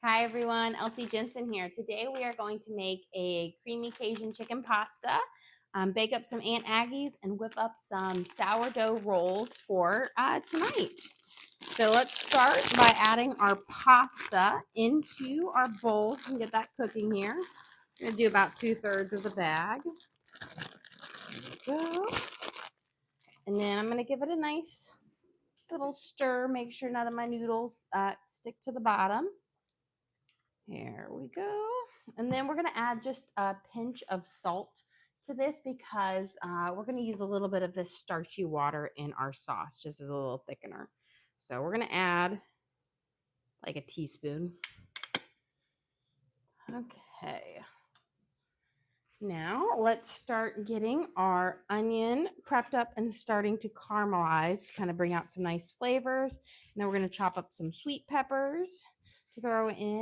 Hi everyone, Elsie Jensen here. Today we are going to make a creamy Cajun chicken pasta, bake up some Aunt Aggies, and whip up some sourdough rolls for tonight. So let's start by adding our pasta into our bowl and get that cooking here. I'm going to do about 2/3 of the bag. There we go. And then I'm going to give it a nice little stir, make sure none of my noodles stick to the bottom. Here we go. And then we're going to add just a pinch of salt to this because we're going to use a little bit of this starchy water in our sauce just as a little thickener. So we're going to add like a teaspoon. Okay. Now let's start getting our onion prepped up and starting to caramelize to kind of bring out some nice flavors. And then we're going to chop up some sweet peppers to throw in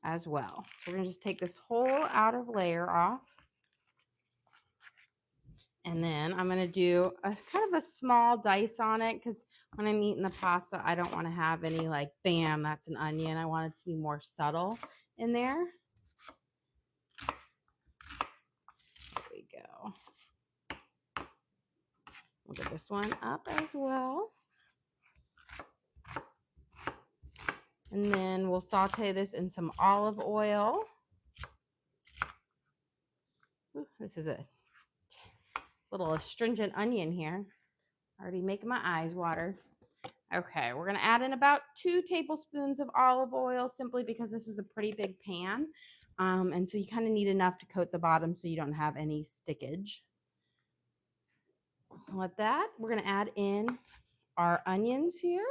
as well. So we're going to just take this whole outer layer off. And then I'm going to do a kind of a small dice on it because when I'm eating the pasta, I don't want to have any like, bam, that's an onion. I want it to be more subtle in there. There we go. We'll get this one up as well. And then we'll saute this in some olive oil. Ooh, this is a little astringent onion here. Already making my eyes water. Okay, we're going to add in about 2 tablespoons of olive oil simply because this is a pretty big pan. And so you kind of need enough to coat the bottom so you don't have any stickage. With that, we're going to add in our onions here.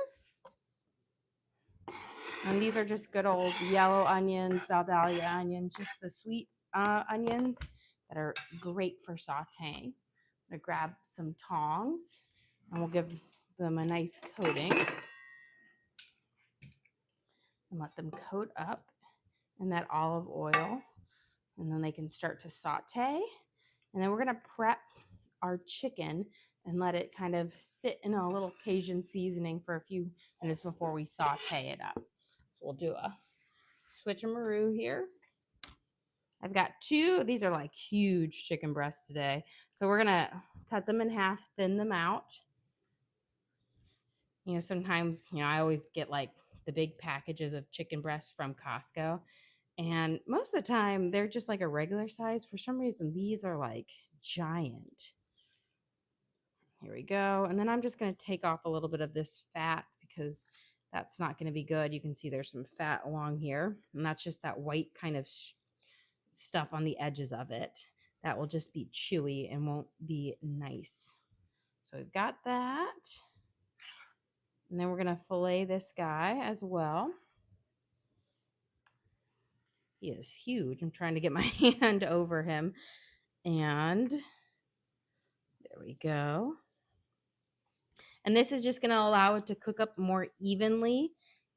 And these are just good old yellow onions, Valdalia onions, just the sweet onions that are great for sauteing. I'm going to grab some tongs and we'll give them a nice coating and let them coat up in that olive oil. And then they can start to saute. And then we're going to prep our chicken and let it kind of sit in a little Cajun seasoning for a few minutes before we saute it up. So we'll do a switcheroo here. I've got 2. These are like huge chicken breasts today. So we're going to cut them in half, thin them out. You know, sometimes, I always get like the big packages of chicken breasts from Costco. And most of the time, they're just like a regular size. For some reason, these are like giant. Here we go. And then I'm just going to take off a little bit of this fat because that's not going to be good. You can see there's some fat along here. And that's just that white kind of stuff on the edges of it. That will just be chewy and won't be nice. So we've got that. And then we're going to fillet this guy as well. He is huge. I'm trying to get my hand over him. And there we go. And this is just going to allow it to cook up more evenly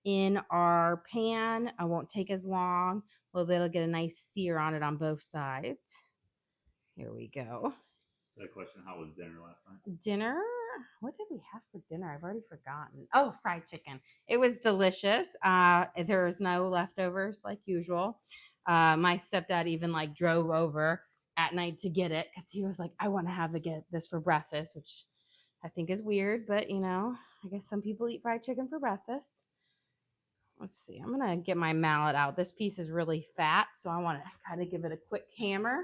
in our pan. I won't take as long. We'll be able to get a nice sear on it on both sides. Here we go. Got a question. How was dinner last night? Dinner? What did we have for dinner? I've already forgotten. Oh, fried chicken. It was delicious. There was no leftovers like usual. My stepdad even like drove over at night to get it because he was like, I want to get this for breakfast, which I think is weird, but I guess some people eat fried chicken for breakfast. Let's see. I'm going to get my mallet out. This piece is really fat, so I want to kind of give it a quick hammer,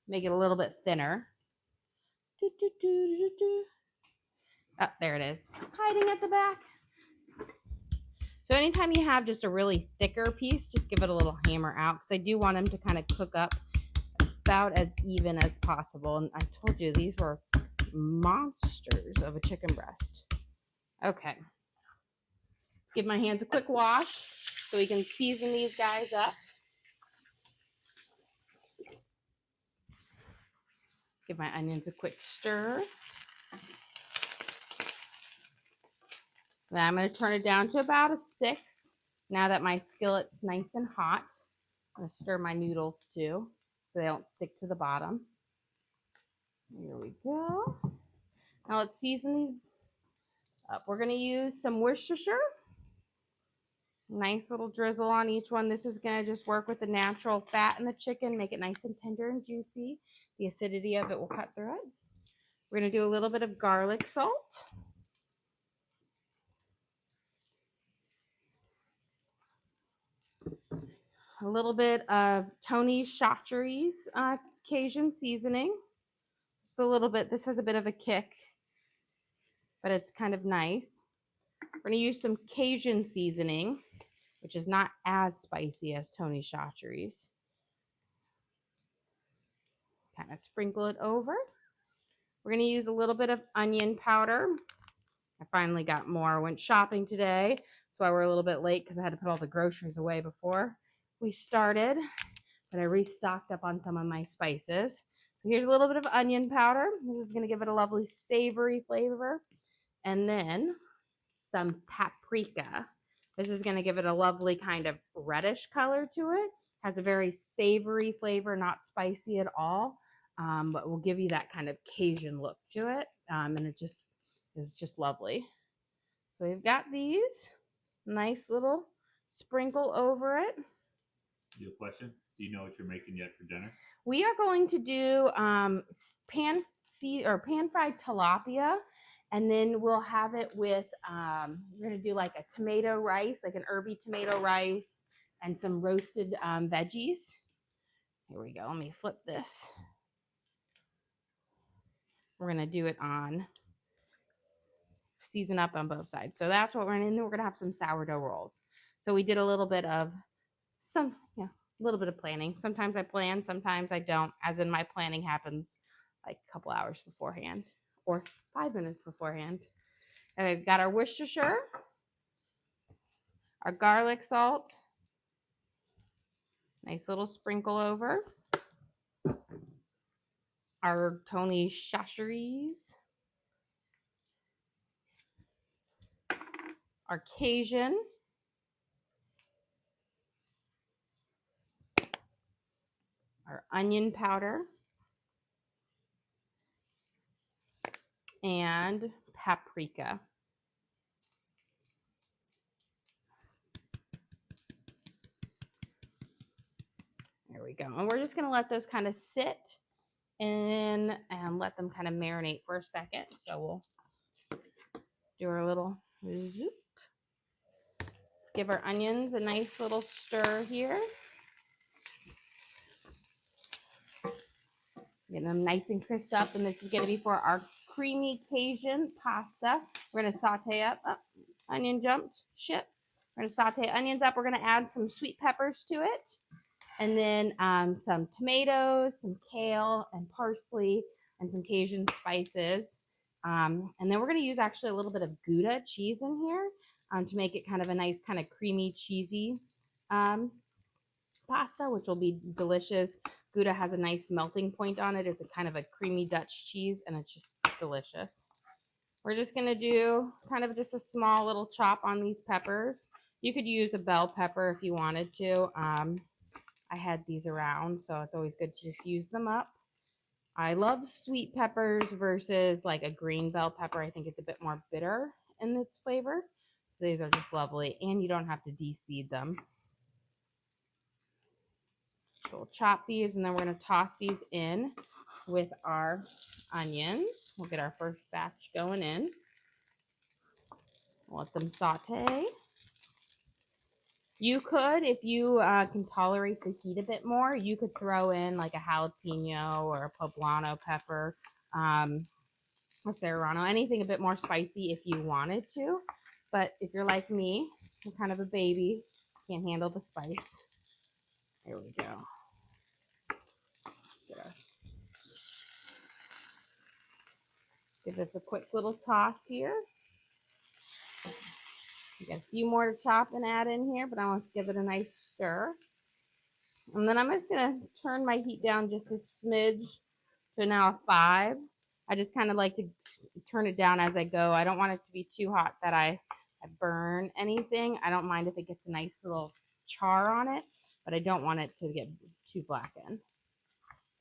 make it a little bit thinner. Oh, there it is, hiding at the back. So anytime you have just a really thicker piece, just give it a little hammer out because I do want them to kind of cook up about as even as possible. And I told you these were monsters of a chicken breast. Okay. Let's give my hands a quick wash so we can season these guys up. Give my onions a quick stir. Then I'm going to turn it down to about a 6. Now that my skillet's nice and hot, I'm going to stir my noodles too so they don't stick to the bottom. Here we go. Now let's season these up. We're going to use some Worcestershire. Nice little drizzle on each one. This is going to just work with the natural fat in the chicken, make it nice and tender and juicy. The acidity of it will cut through it. We're going to do a little bit of garlic salt. A little bit of Tony Chachere's Cajun seasoning. Just a little bit. This has a bit of a kick, but it's kind of nice. We're going to use some Cajun seasoning, which is not as spicy as Tony Chachere's. Kind of sprinkle it over. We're going to use a little bit of onion powder. I finally got more. I went shopping today. That's why we're a little bit late because I had to put all the groceries away before we started. But I restocked up on some of my spices. So here's a little bit of onion powder. This is going to give it a lovely savory flavor. And then some paprika. This is going to give it a lovely kind of reddish color to it. Has a very savory flavor, not spicy at all, but will give you that kind of Cajun look to it. And it just is just lovely. So we've got these. Nice little sprinkle over it. You have a question? Do you know what you're making yet for dinner? We are going to do pan-fried tilapia, and then we'll have it with, we're going to do like a tomato rice, like an herby tomato rice, and some roasted veggies. Here we go. Let me flip this. We're going to do it on, season up on both sides. So that's what we're going to do. We're going to have some sourdough rolls. So we did a little bit of a little bit of planning. Sometimes I plan, sometimes I don't, as in my planning happens like a couple hours beforehand or 5 minutes beforehand. And we've got our Worcestershire, our garlic salt, nice little sprinkle over, our Tony Chachere's, our Cajun, our onion powder, and paprika. There we go. And we're just going to let those kind of sit and let them kind of marinate for a second. So we'll do our little zoop. Let's give our onions a nice little stir here. Get them nice and crisped up, and this is going to be for our creamy Cajun pasta. We're going to saute up. Oh, onion jumped. Shit. We're going to saute onions up. We're going to add some sweet peppers to it, and then some tomatoes, some kale, and parsley, and some Cajun spices. And then we're going to use actually a little bit of Gouda cheese in here to make it kind of a nice kind of creamy, cheesy pasta, which will be delicious. Gouda has a nice melting point on it. It's a kind of a creamy Dutch cheese, and it's just delicious. We're just going to do kind of just a small little chop on these peppers. You could use a bell pepper if you wanted to. I had these around, so it's always good to just use them up. I love sweet peppers versus like a green bell pepper. I think it's a bit more bitter in its flavor. So these are just lovely, and you don't have to de-seed them. So we'll chop these, and then we're going to toss these in with our onions. We'll get our first batch going in. We'll let them saute. You could, if you can tolerate the heat a bit more, you could throw in like a jalapeno or a poblano pepper, a serrano, anything a bit more spicy if you wanted to. But if you're like me, you're kind of a baby, can't handle the spice. There we go. Give this a quick little toss here. We got a few more to chop and add in here, but I want to give it a nice stir. And then I'm just going to turn my heat down just a smidge to now a 5. I just kind of like to turn it down as I go. I don't want it to be too hot that I burn anything. I don't mind if it gets a nice little char on it, but I don't want it to get too blackened.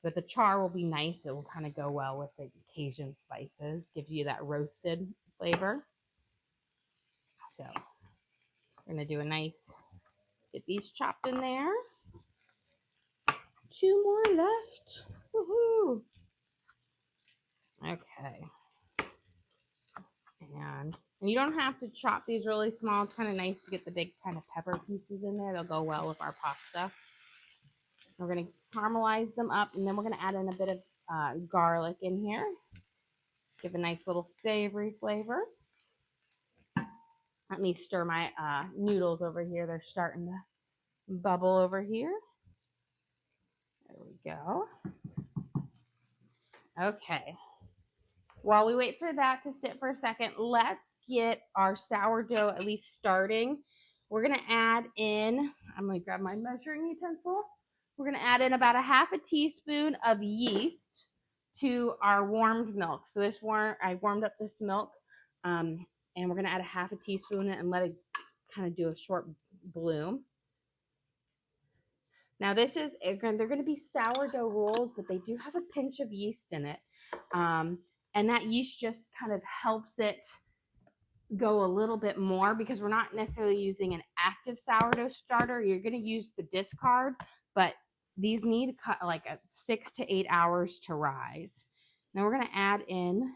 But the char will be nice. It will kind of go well with the Cajun spices. Gives you that roasted flavor. So we're going to do a nice Get these chopped in there. 2 more left. Woohoo! Okay. And you don't have to chop these really small. It's kind of nice to get the big kind of pepper pieces in there. They'll go well with our pasta. We're going to caramelize them up, and then we're going to add in a bit of garlic in here. Give a nice little savory flavor. Let me stir my noodles over here. They're starting to bubble over here. There we go. Okay. While we wait for that to sit for a second, let's get our sourdough at least starting. We're going to add in, I'm going to grab my measuring utensil. We're going to add in about a half a teaspoon of yeast to our warmed milk. So I warmed up this milk, and we're going to add a half a teaspoon and let it kind of do a short bloom. Now they're going to be sourdough rolls, but they do have a pinch of yeast in it. And that yeast just kind of helps it go a little bit more because we're not necessarily using an active sourdough starter. You're going to use the discard, but these need like 6 to 8 hours to rise. Now we're going to add in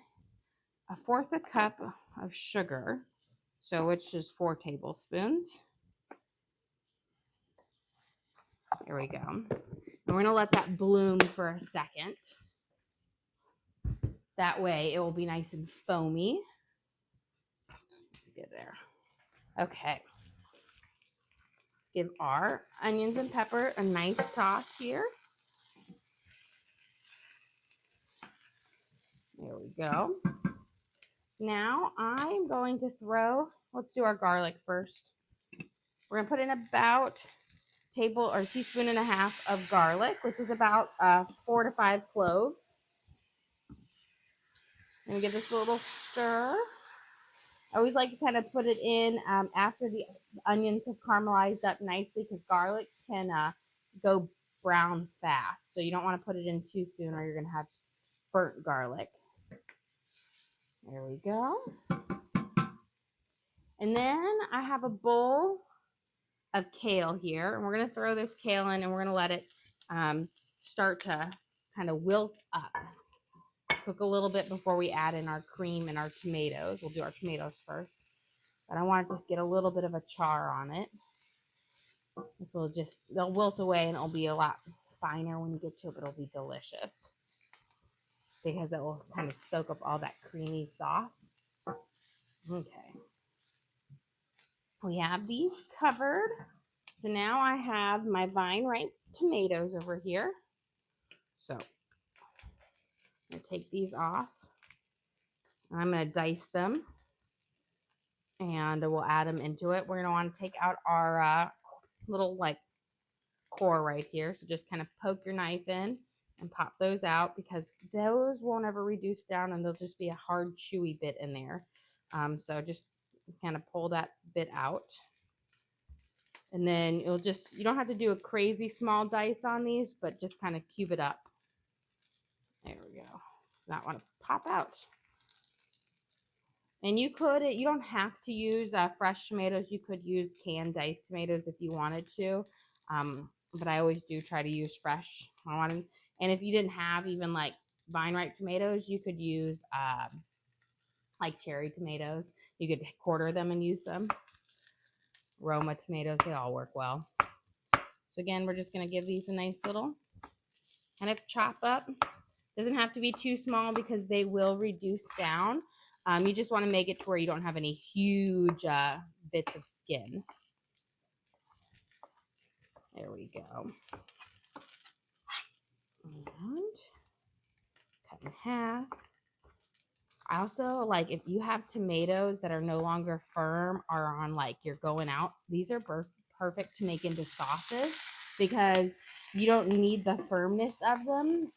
1/4 cup of sugar, so which is 4 tablespoons. There we go. And we're going to let that bloom for a second. That way it will be nice and foamy. Get there. Okay. Let's give our onions and pepper a nice toss here. There we go. Now I'm going to let's do our garlic first. We're going to put in about a teaspoon and a half of garlic, which is about 4 to 5 cloves. And give this a little stir. I always like to kind of put it in after the onions have caramelized up nicely because garlic can go brown fast. So you don't want to put it in too soon or you're going to have burnt garlic. There we go. And then I have a bowl of kale here. And we're going to throw this kale in and we're going to let it start to kind of wilt up. Cook a little bit before we add in our cream and our tomatoes. We'll do our tomatoes first. But I want it to get a little bit of a char on it. This will they'll wilt away and it'll be a lot finer when you get to it, but it'll be delicious. Because it will kind of soak up all that creamy sauce. Okay. We have these covered. So now I have my vine-ripe tomatoes over here. So I'm going to take these off. I'm going to dice them. And we'll add them into it. We're going to want to take out our little core right here. So just kind of poke your knife in and pop those out because those won't ever reduce down and they'll just be a hard chewy bit in there. So just kind of pull that bit out. And then you don't have to do a crazy small dice on these, but just kind of cube it up. There we go. Not want to pop out. And you don't have to use fresh tomatoes. You could use canned diced tomatoes if you wanted to. But I always do try to use fresh. And if you didn't have even vine-ripe tomatoes, you could use cherry tomatoes. You could quarter them and use them. Roma tomatoes, they all work well. So again, we're just going to give these a nice little kind of chop up. Doesn't have to be too small because they will reduce down. You just want to make it to where you don't have any huge bits of skin. There we go. And cut in half. I also if you have tomatoes that are no longer firm or on you're going out, these are perfect to make into sauces because you don't need the firmness of them.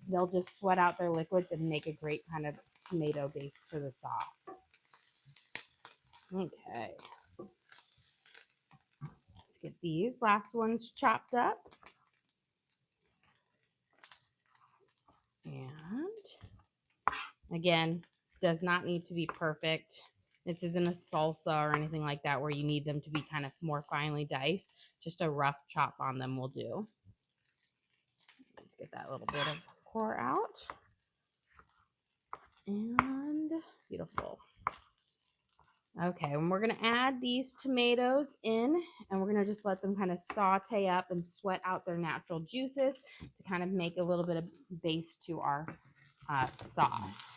They'll just sweat out their liquids and make a great kind of tomato base for the sauce. Okay. Let's get these last ones chopped up. And again, does not need to be perfect. This isn't a salsa or anything like that where you need them to be kind of more finely diced. Just a rough chop on them will do. Let's get that little bit of core out. And beautiful. Okay, and we're going to add these tomatoes in, and we're going to just let them kind of saute up and sweat out their natural juices to kind of make a little bit of base to our sauce.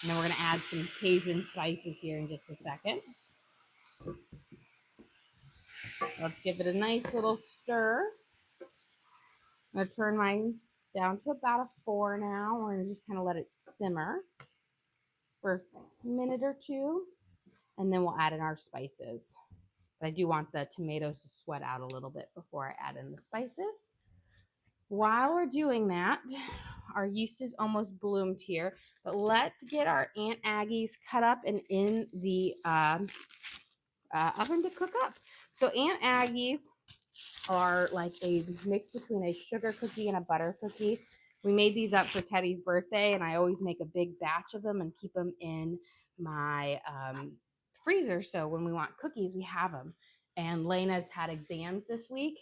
And then we're going to add some Cajun spices here in just a second. Let's give it a nice little stir. I'm going to turn mine down to about a 4 now. We're going to just kind of let it simmer for a minute or two, and then we'll add in our spices. But I do want the tomatoes to sweat out a little bit before I add in the spices. While we're doing that, our yeast is almost bloomed here, but let's get our Aunt Aggies cut up and in the oven to cook up. So Aunt Aggies are like a mix between a sugar cookie and a butter cookie. We made these up for Teddy's birthday, and I always make a big batch of them and keep them in my freezer. So when we want cookies, we have them. And Lena's had exams this week,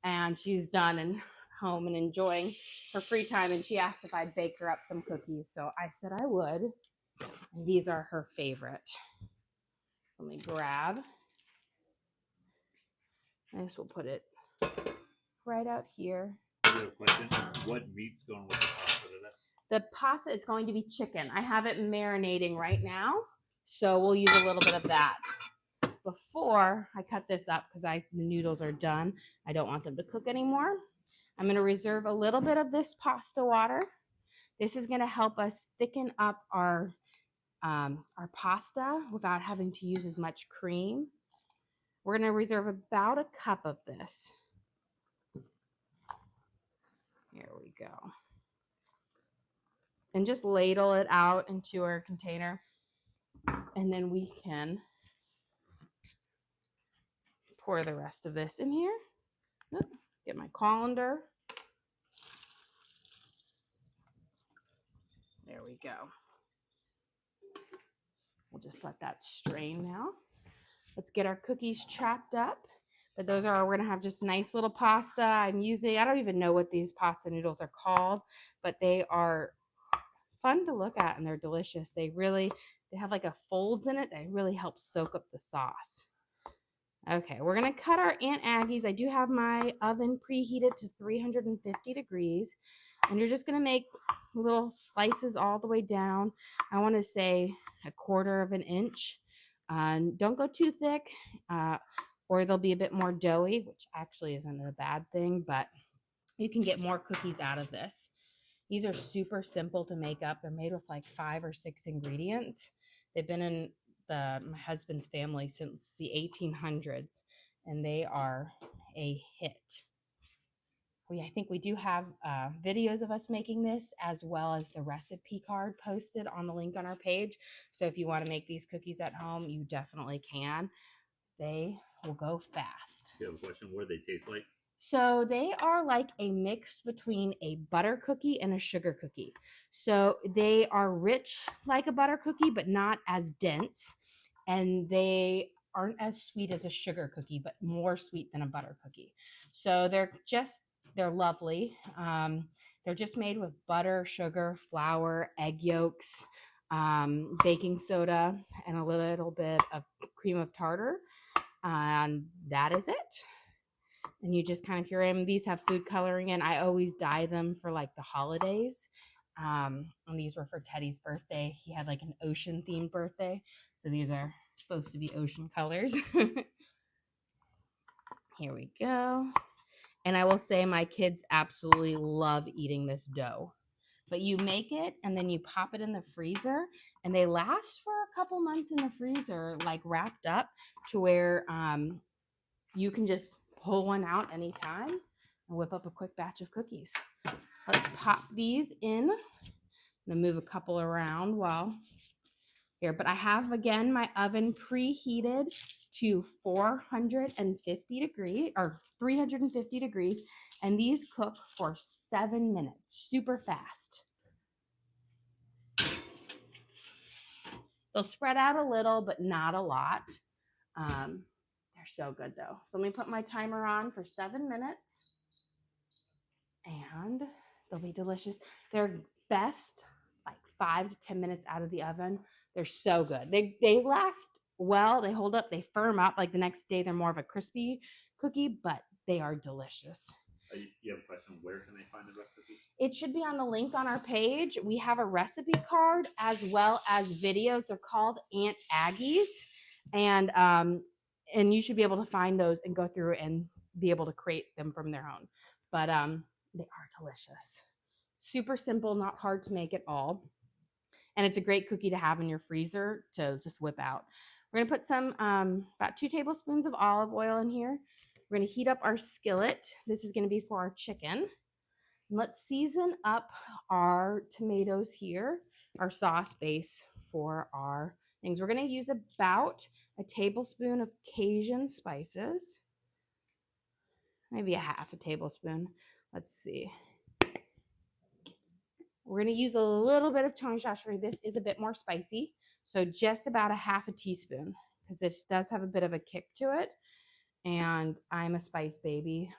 and she's done and home and enjoying her free time. And she asked if I'd bake her up some cookies. So I said I would. And these are her favorite. So let me grab. I guess we'll put it right out here. I have a question. What meat's going with the pasta today? The pasta, it's going to be chicken. I have it marinating right now, so we'll use a little bit of that. Before I cut this up, because the noodles are done, I don't want them to cook anymore. I'm going to reserve a little bit of this pasta water. This is going to help us thicken up our pasta without having to use as much cream. We're going to reserve about a cup of this. Here we go. And just ladle it out into our container. And then we can pour the rest of this in here. Get my colander. There we go. We'll just let that strain now. Let's get our cookies chopped up. But those are, we're going to have just nice little pasta. I don't even know what these pasta noodles are called, but they are fun to look at and they're delicious. They have like a folds in it that really help soak up the sauce. Okay, we're going to cut our Aunt Aggies. I do have my oven preheated to 350 degrees. And you're just going to make little slices all the way down. I want to say 1/4 of an inch. Don't go too thick, or they'll be a bit more doughy, which actually isn't a bad thing, but you can get more cookies out of this. These are super simple to make up. They're made with like 5 or 6 ingredients. They've been in my husband's family since the 1800s, and they are a hit. I think we do have videos of us making this, as well as the recipe card posted on the link on our page. So if you want to make these cookies at home, you definitely can. They will go fast. You have a question? What do they taste like? So they are like a mix between a butter cookie and a sugar cookie. So they are rich like a butter cookie, but not as dense. And they aren't as sweet as a sugar cookie, but more sweet than a butter cookie. So they're lovely. They're just made with butter, sugar, flour, egg yolks, baking soda, and a little bit of cream of tartar. And that is it. And you just kind of puree them. These have food coloring in. I always dye them for like the holidays. And these were for Teddy's birthday. He had like an ocean themed birthday. So these are supposed to be ocean colors. Here we go. And I will say my kids absolutely love eating this dough. But you make it and then you pop it in the freezer, and they last for a couple months in the freezer, like wrapped up to where you can just pull one out anytime and whip up a quick batch of cookies. Let's pop these in. I'm gonna move a couple around while here, but I have, again, my oven preheated to 450 degrees or 350 degrees, and these cook for 7 minutes, super fast. They'll spread out a little, but not a lot. They're so good though. So let me put my timer on for 7 minutes and they'll be delicious. They're best like 5 to 10 minutes out of the oven. They're so good. They last well, they hold up, they firm up. Like the next day, they're more of a crispy cookie, but they are delicious. You have a question, where can they find the recipe? It should be on the link on our page. We have a recipe card as well as videos. They're called Aunt Aggies. And you should be able to find those and go through and be able to create them from their own. But they are delicious. Super simple, not hard to make at all. And it's a great cookie to have in your freezer to just whip out. We're going to put some, about 2 tablespoons of olive oil in here. We're going to heat up our skillet. This is going to be for our chicken. Let's season up our tomatoes here, our sauce base for our things. We're going to use about a tablespoon of Cajun spices, maybe a half a tablespoon. Let's see. We're going to use a little bit of Tony Chachery. This is a bit more spicy, so just about a half a teaspoon because this does have a bit of a kick to it, and I'm a spice baby.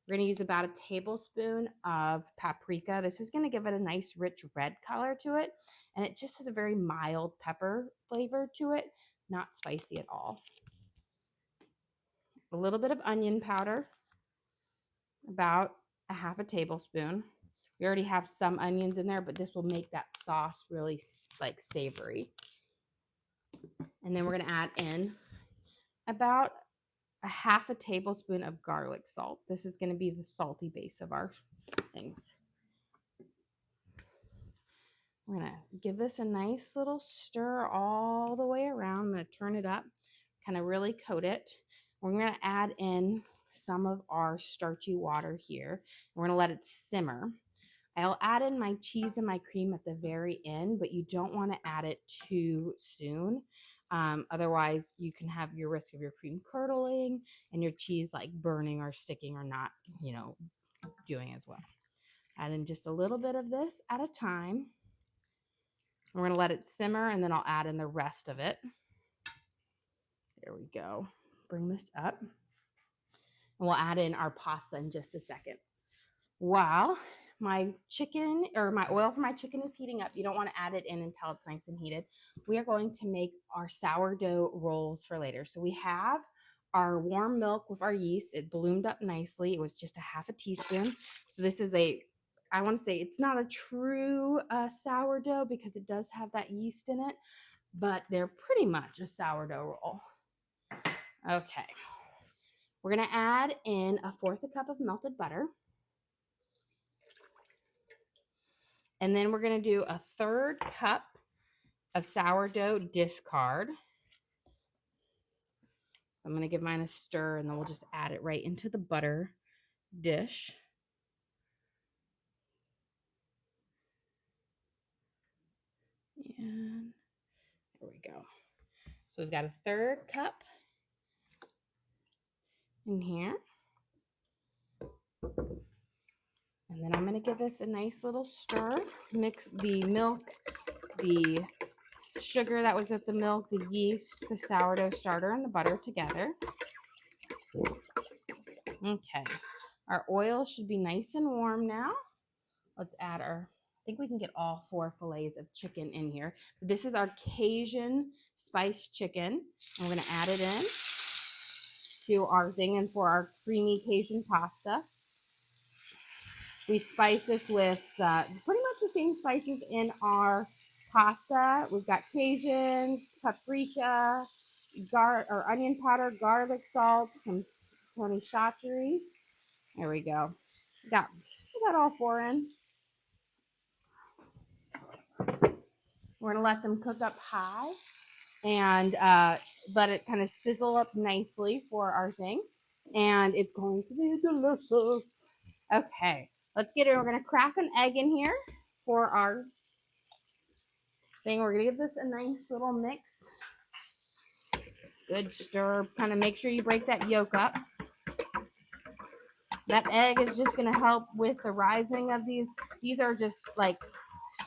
We're going to use about a tablespoon of paprika. This is going to give it a nice rich red color to it, and it just has a very mild pepper flavor to it, not spicy at all. A little bit of onion powder, about a half a tablespoon. We already have some onions in there, but this will make that sauce really like savory. And then we're going to add in about a half a tablespoon of garlic salt. This is going to be the salty base of our things. We're going to give this a nice little stir all the way around. I'm going to turn it up, kind of really coat it. We're going to add in some of our starchy water here. We're going to let it simmer. I'll add in my cheese and my cream at the very end, but you don't want to add it too soon. Otherwise, you can have your risk of your cream curdling and your cheese like burning or sticking or not, doing as well. Add in just a little bit of this at a time. We're going to let it simmer, and then I'll add in the rest of it. There we go. Bring this up. And we'll add in our pasta in just a second. While my chicken or my oil for my chicken is heating up, you don't want to add it in until it's nice and heated. We are going to make our sourdough rolls for later. So we have our warm milk with our yeast. It bloomed up nicely. It was just a half a teaspoon. So this is I want to say it's not a true sourdough because it does have that yeast in it, but they're pretty much a sourdough roll. Okay. We're going to add in 1/4 cup of melted butter. And then we're going to do 1/3 cup of sourdough discard. I'm going to give mine a stir, and then we'll just add it right into the butter dish. And there we go. So we've got 1/3 cup in here. And then I'm going to give this a nice little stir. Mix the milk, the sugar that was with the milk, the yeast, the sourdough starter, and the butter together. Okay. Our oil should be nice and warm now. Let's add I think we can get all 4 fillets of chicken in here. This is our Cajun spiced chicken. And we're going to add it in to our thing and for our creamy Cajun pasta. We spice this with pretty much the same spices in our pasta. We've got Cajun, paprika, or onion powder, garlic salt, some Tony Chachery. There we go. We got all 4 in. We're going to let them cook up high and let it kind of sizzle up nicely for our thing. And it's going to be delicious. Okay, let's get it. We're going to crack an egg in here for our thing. We're going to give this a nice little mix. Good stir. Kind of make sure you break that yolk up. That egg is just going to help with the rising of these. These are just like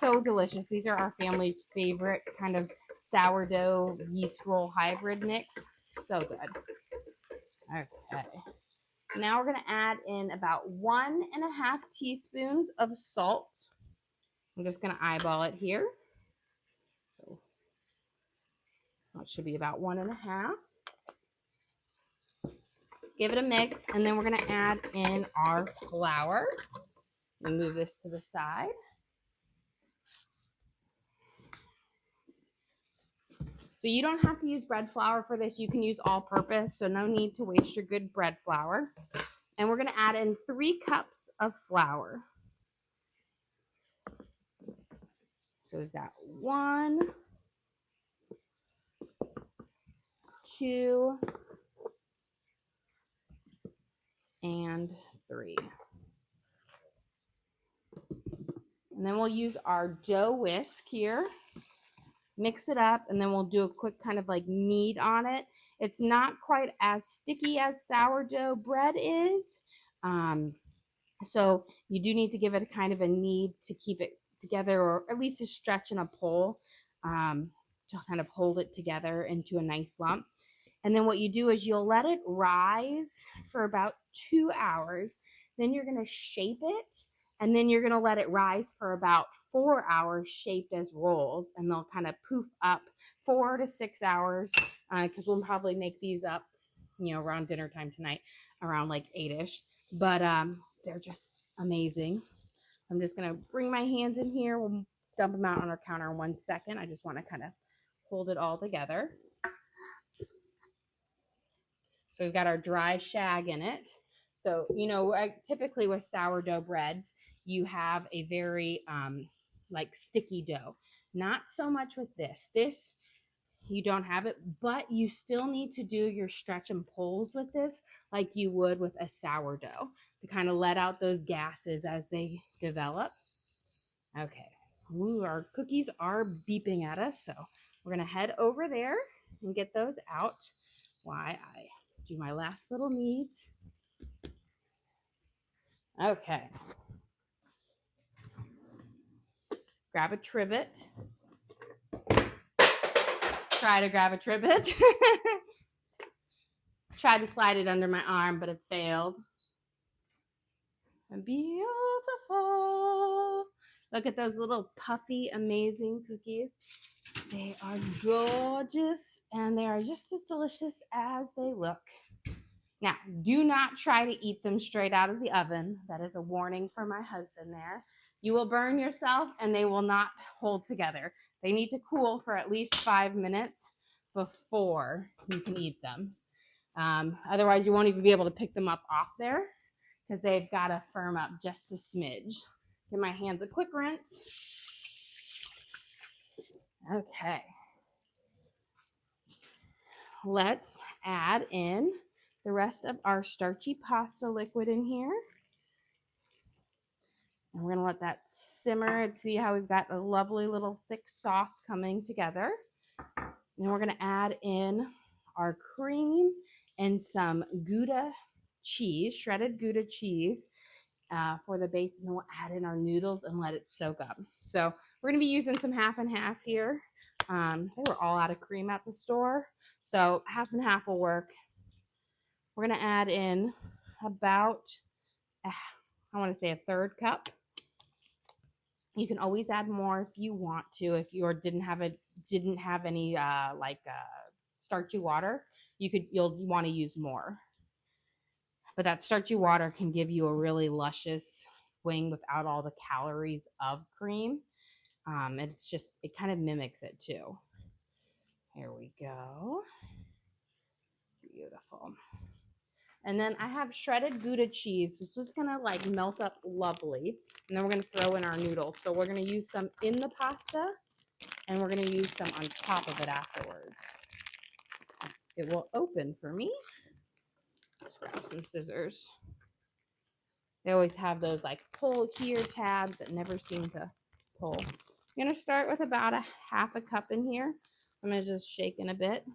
so delicious. These are our family's favorite kind of sourdough yeast roll hybrid mix. So good. Okay. Now we're going to add in about 1.5 teaspoons of salt. I'm just going to eyeball it here. So that should be about 1.5. Give it a mix, and then we're going to add in our flour. We'll move this to the side. So you don't have to use bread flour for this. You can use all-purpose, so no need to waste your good bread flour. And we're going to add in 3 cups of flour. So we've got 1, 2, and 3. And then we'll use our dough whisk here. Mix it up, and then we'll do a quick kind of like knead on it. It's not quite as sticky as sourdough bread is. So you do need to give it a kind of a knead to keep it together, or at least a stretch and a pull to kind of hold it together into a nice lump. And then what you do is you'll let it rise for about 2 hours. Then you're going to shape it, and then you're going to let it rise for about 4 hours shaped as rolls, and they'll kind of poof up 4 to 6 hours because we'll probably make these up, around dinner time tonight, around like 8-ish. But they're just amazing. I'm just going to bring my hands in here. We'll dump them out on our counter in 1 second. I just want to kind of hold it all together. So we've got our dry shag in it. So, typically with sourdough breads, you have a very like sticky dough. Not so much with this. This, you don't have it, but you still need to do your stretch and pulls with this like you would with a sourdough to kind of let out those gases as they develop. Okay. Ooh, our cookies are beeping at us, so we're going to head over there and get those out while I do my last little kneads. Okay. Grab a trivet. Try to grab a trivet. Tried to slide it under my arm, but it failed. And beautiful. Look at those little puffy, amazing cookies. They are gorgeous, and they are just as delicious as they look. Now, do not try to eat them straight out of the oven. That is a warning for my husband there. You will burn yourself, and they will not hold together. They need to cool for at least 5 minutes before you can eat them. Otherwise, you won't even be able to pick them up off there because they've got to firm up just a smidge. Give my hands a quick rinse. Okay. Let's add in the rest of our starchy pasta liquid in here. And we're going to let that simmer and see how we've got a lovely little thick sauce coming together. And we're going to add in our cream and some Gouda cheese, shredded Gouda cheese for the base. And then we'll add in our noodles and let it soak up. So we're going to be using some half and half here. They were all out of cream at the store. So half and half will work. We're going to add in about, I want to say, a 1/3 cup. You can always add more if you want to. If you didn't have any starchy water, you'll want to use more. But that starchy water can give you a really luscious wing without all the calories of cream. It kind of mimics it too. Here we go. Beautiful. And then I have shredded Gouda cheese. This is going to like melt up lovely. And then we're going to throw in our noodles. So we're going to use some in the pasta, and we're going to use some on top of it afterwards. It will open for me. Let's grab some scissors. They always have those like pull here tabs that never seem to pull. I'm going to start with about a 1/2 cup in here. I'm going to just shake in a bit.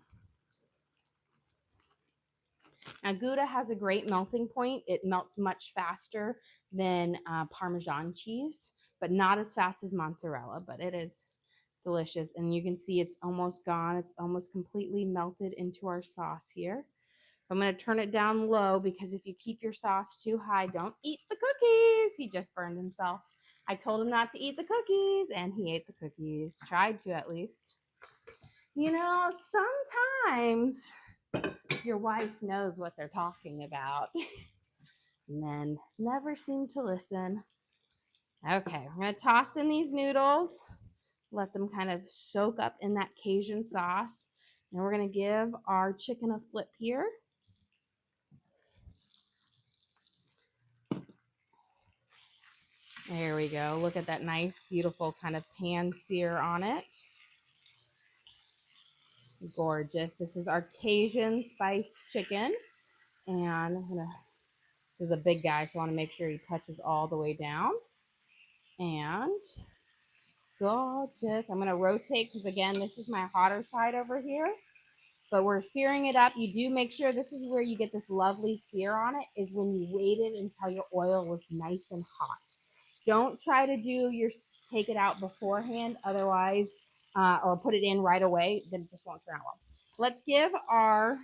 Now, Gouda has a great melting point. It melts much faster than Parmesan cheese, but not as fast as mozzarella, but it is delicious. And you can see it's almost gone. It's almost completely melted into our sauce here. So I'm going to turn it down low because if you keep your sauce too high, don't eat the cookies. He just burned himself. I told him not to eat the cookies, and he ate the cookies. Tried to, at least. You know, sometimes your wife knows what they're talking about and then never seem to listen. Okay, we're going to toss in these noodles. Let them kind of soak up in that Cajun sauce. And we're going to give our chicken a flip here. There we go. Look at that nice, beautiful kind of pan sear on it. Gorgeous. This is our Cajun spice chicken. And this is a big guy, so I want to make sure he touches all the way down. And gorgeous. I'm going to rotate because, again, this is my hotter side over here. But we're searing it up. You do make sure this is where you get this lovely sear on it, is when you waited until your oil was nice and hot. Don't try to take it out beforehand, otherwise, or put it in right away, then it just won't turn out well. Let's give our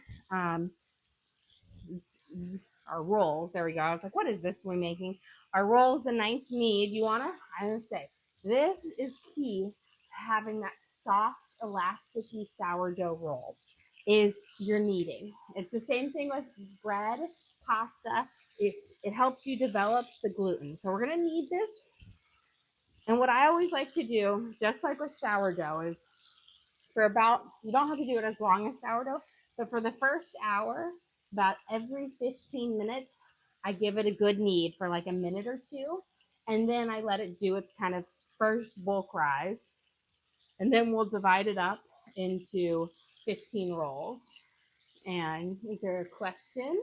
rolls, there we go. I was like, what is this we're making? Our rolls a nice knead. I'm gonna say, this is key to having that soft, elasticy sourdough roll, is your kneading. It's the same thing with bread, pasta. It helps you develop the gluten. So we're going to knead this. And what I always like to do, just like with sourdough, is you don't have to do it as long as sourdough, but for the first hour, about every 15 minutes, I give it a good knead for like a minute or two. And then I let it do its kind of first bulk rise. And then we'll divide it up into 15 rolls. And is there a question?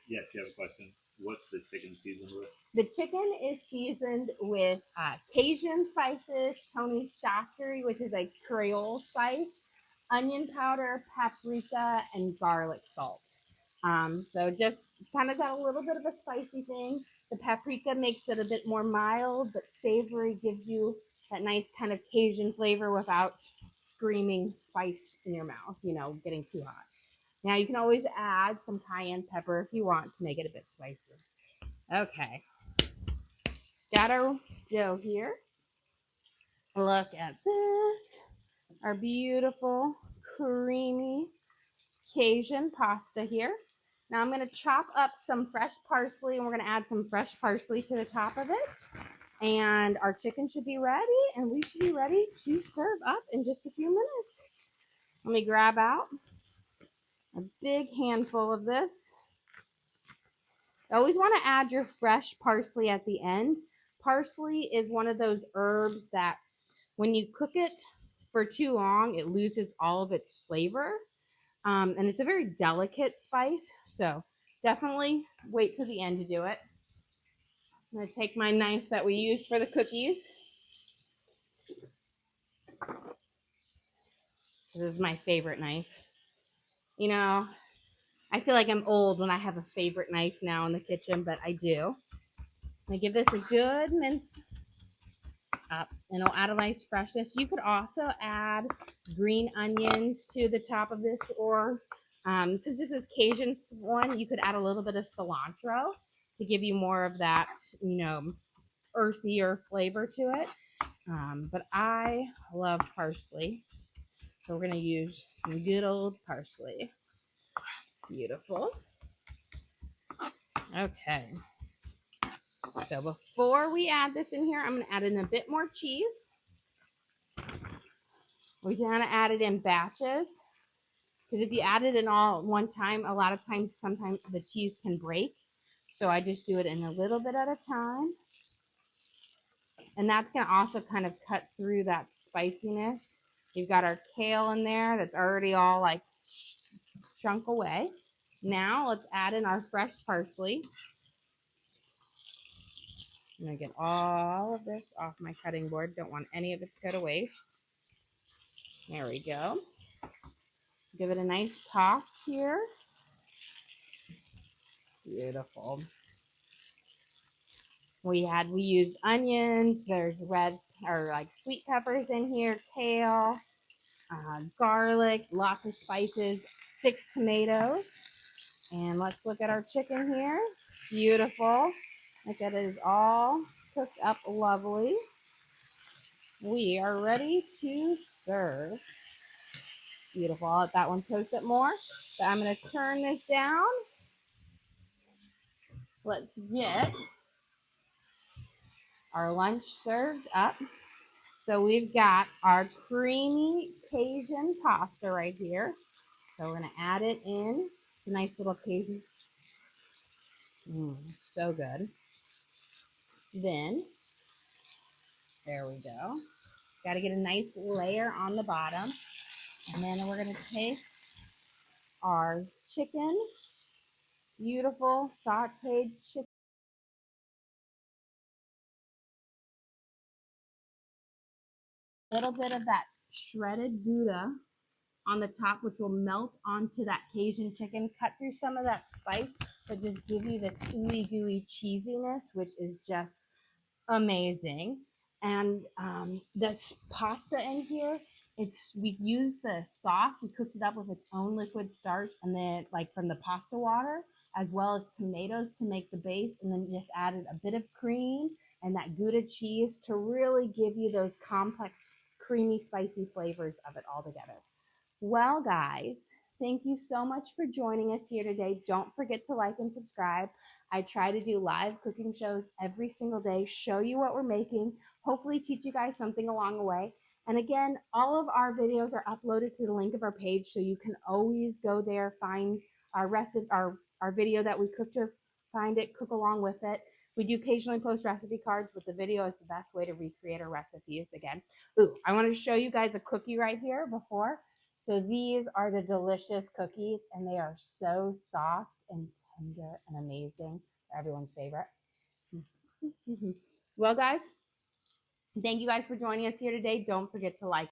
Yes, you have a question. What's the chicken seasoned with? The chicken is seasoned with Cajun spices, Tony Chachery, which is a Creole spice, onion powder, paprika, and garlic salt. So just kind of got a little bit of a spicy thing. The paprika makes it a bit more mild, but savory, gives you that nice kind of Cajun flavor without screaming spice in your mouth, getting too hot. Now you can always add some cayenne pepper if you want to make it a bit spicier. Okay. Got our dough here. Look at this. Our beautiful, creamy Cajun pasta here. Now I'm going to chop up some fresh parsley, and we're going to add some fresh parsley to the top of it. And our chicken should be ready, and we should be ready to serve up in just a few minutes. Let me grab out a big handful of this. You always want to add your fresh parsley at the end. Parsley is one of those herbs that when you cook it for too long, it loses all of its flavor. And it's a very delicate spice, so definitely wait till the end to do it. I'm going to take my knife that we used for the cookies. This is my favorite knife. I feel like I'm old when I have a favorite knife now in the kitchen, but I do. I'm going to give this a good mince up, and it'll add a nice freshness. You could also add green onions to the top of this, or since this is Cajun one, you could add a little bit of cilantro to give you more of that, earthier flavor to it. But I love parsley, so we're going to use some good old parsley. Beautiful. Okay. So before we add this in here, I'm going to add in a bit more cheese. We're going to add it in batches, because if you add it in all at one time, a lot of times, sometimes the cheese can break. So I just do it in a little bit at a time. And that's going to also kind of cut through that spiciness. You've got our kale in there that's already all like chunk away. Now let's add in our fresh parsley. I'm going to get all of this off my cutting board. Don't want any of it to go to waste. There we go. Give it a nice toss here. Beautiful. We use onions. There's red or like sweet peppers in here, kale, garlic, lots of spices, 6 tomatoes. And let's look at our chicken here. Beautiful. Look at it, is all cooked up lovely. We are ready to serve. Beautiful. I'll let that one toast up more. So I'm going to turn this down. Let's get our lunch served up. So we've got our creamy Cajun pasta right here. So we're going to add it in. It's a nice little Cajun. So good. Then, there we go. Got to get a nice layer on the bottom. And then we're going to take our chicken, beautiful sauteed chicken. A little bit of that shredded Gouda on the top, which will melt onto that Cajun chicken, cut through some of that spice, but just give you this ooey gooey cheesiness, which is just amazing. And this pasta in here, we used the sauce, we cooked it up with its own liquid starch, and then like from the pasta water, as well as tomatoes to make the base, and then just added a bit of cream and that Gouda cheese to really give you those complex, creamy, spicy flavors of it all together. Well, guys, thank you so much for joining us here today. Don't forget to like and subscribe. I try to do live cooking shows every single day, show you what we're making, hopefully teach you guys something along the way. And again, all of our videos are uploaded to the link of our page, so you can always go there, find our recipe, our video that we cooked, or find it, cook along with it. We do occasionally post recipe cards, but the video is the best way to recreate our recipes again. Ooh, I want to show you guys a cookie right here before. So these are the delicious cookies, and they are so soft and tender and amazing. They're everyone's favorite. Well, guys, thank you guys for joining us here today. Don't forget to like